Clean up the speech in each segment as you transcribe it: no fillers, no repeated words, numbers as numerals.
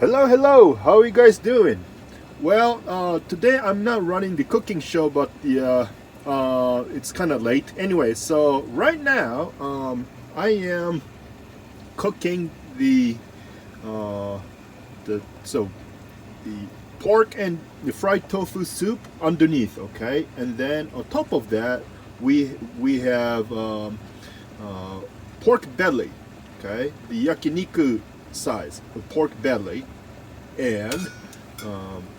Hello, how are you guys doing? Well, today I'm not running the cooking show, but it's kind of late. Anyway, so right now, I am cooking uh, the the pork and the fried tofu soup underneath, okay? And then on top of that, we have pork belly, okay? The yakiniku size of pork belly, and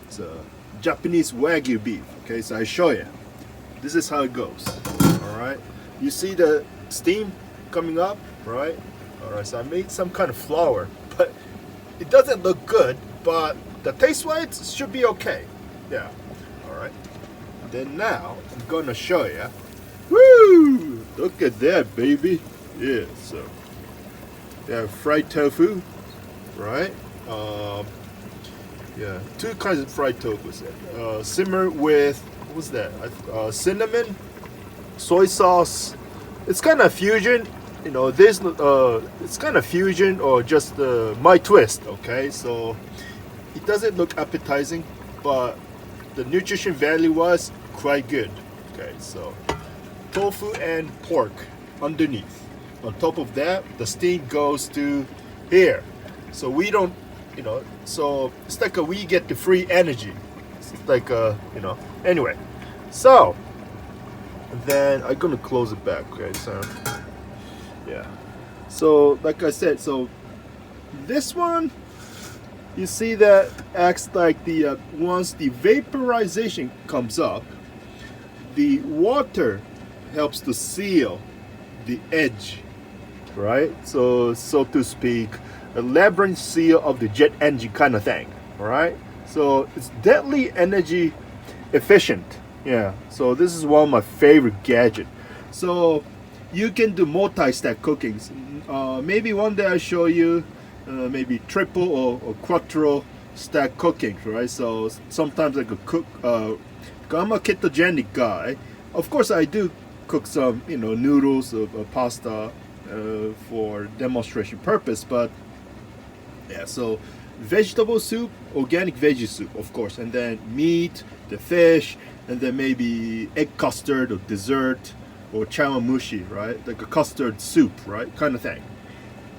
it's a Japanese Wagyu beef. Okay, so I show you. This is how it goes. All right, you see the steam coming up, right? All right, so I made some kind of flour, but it doesn't look good, but the taste-wise should be okay. Yeah. All right. Then now I'm gonna show you. Woo! Look at that, baby. Yeah. So yeah, fried tofu, right? Yeah, two kinds of fried tofu. Simmer with what's that? Cinnamon, soy sauce. It's kind of fusion. You know, it's kind of fusion or just my twist. Okay, so it doesn't look appetizing, but the nutrition value was quite good. Okay, so tofu and pork underneath. On top of that, the steam goes to here. So we don't, so it's like we get the free energy. It's like, anyway. So, then I'm gonna close it back, okay, so, yeah. So, like I said, so this one, you see that acts like once the vaporization comes up, the water helps to seal the edge, right? So to speak, a labyrinth seal of the jet engine kind of thing, all right? So it's deadly energy efficient. Yeah, so this is one of my favorite gadgets. So you can do multi-stack cookings. Maybe one day I show you maybe triple or quattro stack cooking, right? So sometimes I could cook, I'm a ketogenic guy. Of course I do cook some, noodles or pasta for demonstration purpose, but yeah, so vegetable soup, organic veggie soup, of course, and then meat, the fish, and then maybe egg custard or dessert or chawanmushi, right? Like a custard soup, right? Kind of thing.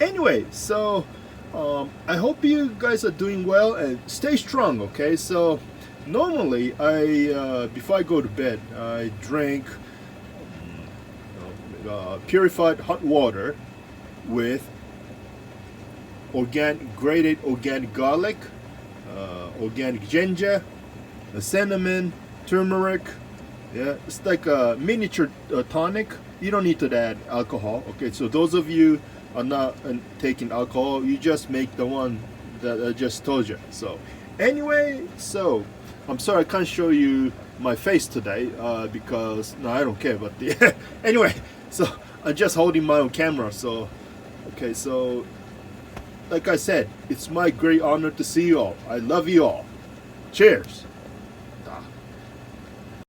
Anyway, so I hope you guys are doing well and stay strong, okay? So normally I before I go to bed, I drink purified hot water with grated organic garlic, organic ginger, cinnamon, turmeric. Yeah, it's like a miniature tonic. You don't need to add alcohol. Okay, so those of you are not taking alcohol, you just make the one that I just told you. So anyway, so I'm sorry I can't show you my face today because no, I don't care. But anyway, so I'm just holding my own camera. So okay, so like I said, it's my great honor to see you all. I love you all. Cheers.